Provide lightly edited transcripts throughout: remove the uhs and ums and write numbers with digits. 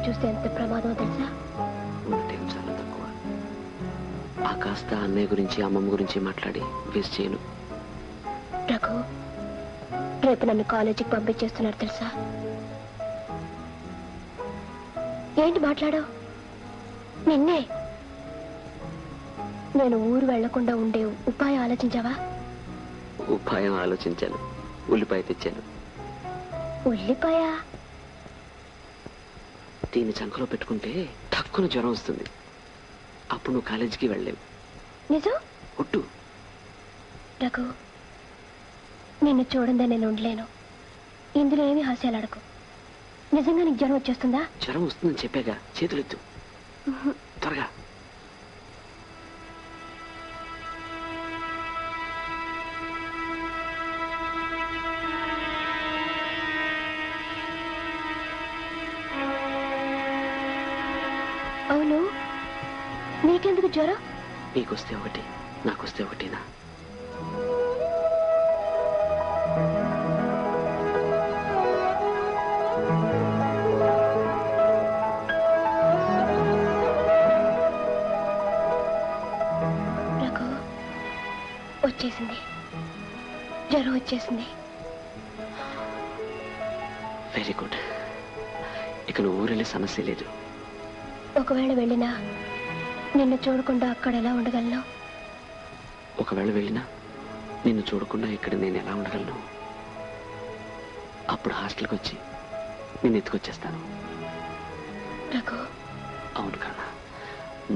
చూస్తే ఎంత ప్రమాదం తెలుసా? టైం చాలా తక్కువ. ఆ కాస్త అన్నయ్య గురించి అమ్మమ్మ గురించి మాట్లాడి వేస్ట్ చేయను. రఘు, రేపు నన్ను కాలేజీకి పంపించేస్తున్నారు తెలుసా? ఏంటి మాట్లాడావు? నిన్నే. నేను ఊరు వెళ్లకుండా ఉండే ఉపాయం ఆలోచించావా? ఉపాయం ఆలోచించాను. ఉల్లిపాయ తెచ్చాను. ఉల్లిపాయ? దీన్ని చంకలో పెట్టుకుంటే తక్కువ జ్వరం వస్తుంది. అప్పుడు నువ్వు కాలేజీకి వెళ్ళలేవు. నిజం? ఒట్టు. రఘు, నిన్ను చూడందా నేను ఉండలేను. ఇందులో ఏమీ హాస్యాలు అడకు. నిజంగా నీకు జ్వరం వచ్చేస్తుందా? జ్వరం వస్తుందని చెప్పాగా. చేతులెత్తు త్వరగా. అవును, నీకెందుకు జ్వరం? నీకొస్తే ఒకటి, నాకొస్తే ఒకటినా? రఘు, వచ్చేసింది, జ్వరం వచ్చేసింది. Very good. ఇక నువ్వు ఊరెళ్ళే సమస్య లేదు. ఒకవేళ వెళ్ళినా నిన్ను చూడకుండా అక్కడ ఎలా ఉండగలను? ఒకవేళ వెళ్ళినా నిన్ను చూడకుండా ఇక్కడ నేను ఎలా ఉండగలను? అప్పుడు హాస్టల్కి వచ్చి నేను ఎత్తుకొచ్చేస్తాను. రఘు. అవును కదా,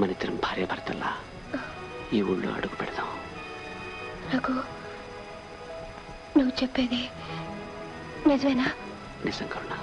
మన ఇద్దరం భార్యాభర్తల్లా ఈ ఊళ్ళో అడుగు పెడదాం. రఘు, నువ్వు చెప్పేది నిజమేనా? నిజం కరుణ.